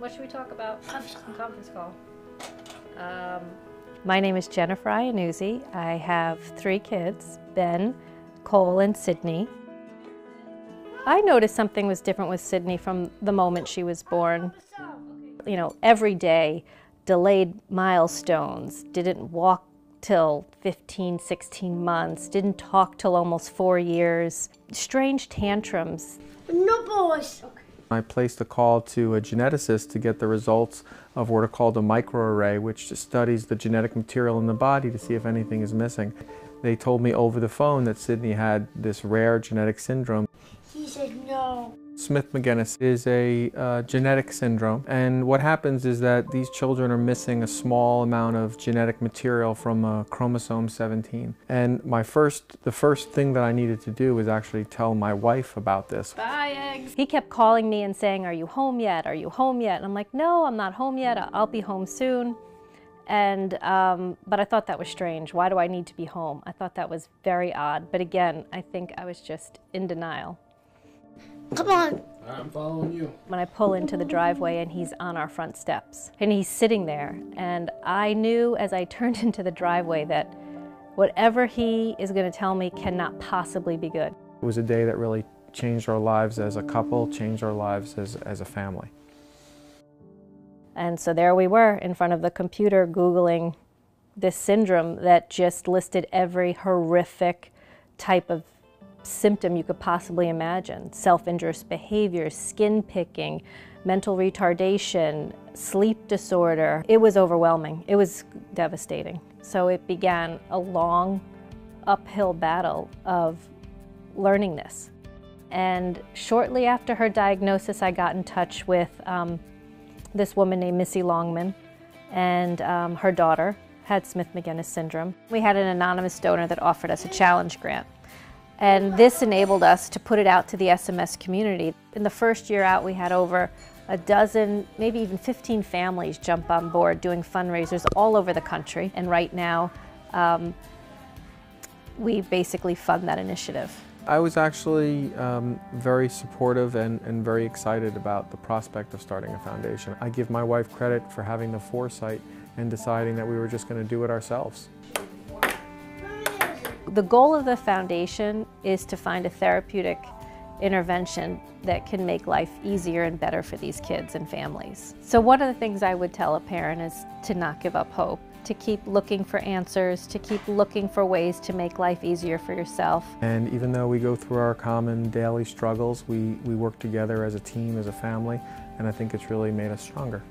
What should we talk about? Conference call. My name is Jennifer Iannuzzi. I have 3 kids, Ben, Cole, and Sydney. I noticed something was different with Sydney from the moment she was born. You know, every day, delayed milestones, didn't walk till 15, 16 months, didn't talk till almost 4 years, strange tantrums. No boys. I placed a call to a geneticist to get the results of what are called a microarray, which studies the genetic material in the body to see if anything is missing. They told me over the phone that Sydney had this rare genetic syndrome. He said no. Smith-Magenis is a genetic syndrome, and what happens is that these children are missing a small amount of genetic material from chromosome 17. And the first thing that I needed to do was actually tell my wife about this. Bye, eggs. He kept calling me and saying, "Are you home yet? Are you home yet?" And I'm like, "No, I'm not home yet. I'll be home soon." And but I thought that was strange. Why do I need to be home? I thought that was very odd. But again, I think I was just in denial. Come on. I'm following you. When I pull into the driveway and he's on our front steps and he's sitting there, and I knew as I turned into the driveway that whatever he is going to tell me cannot possibly be good. It was a day that really changed our lives as a couple, changed our lives as a family. And so there we were in front of the computer Googling this syndrome that just listed every horrific type of symptom you could possibly imagine. Self-injurious behaviors, skin picking, mental retardation, sleep disorder. It was overwhelming. It was devastating. So it began a long uphill battle of learning this. And shortly after her diagnosis, I got in touch with this woman named Missy Longman, and her daughter had Smith-Magenis syndrome. We had an anonymous donor that offered us a challenge grant. And this enabled us to put it out to the SMS community. In the first year out, we had over a dozen, maybe even 15 families jump on board doing fundraisers all over the country. And right now, we basically fund that initiative. I was actually very supportive and very excited about the prospect of starting a foundation. I give my wife credit for having the foresight and deciding that we were just going to do it ourselves. The goal of the foundation is to find a therapeutic intervention that can make life easier and better for these kids and families. So one of the things I would tell a parent is to not give up hope, to keep looking for answers, to keep looking for ways to make life easier for yourself. And even though we go through our common daily struggles, we work together as a team, as a family, and I think it's really made us stronger.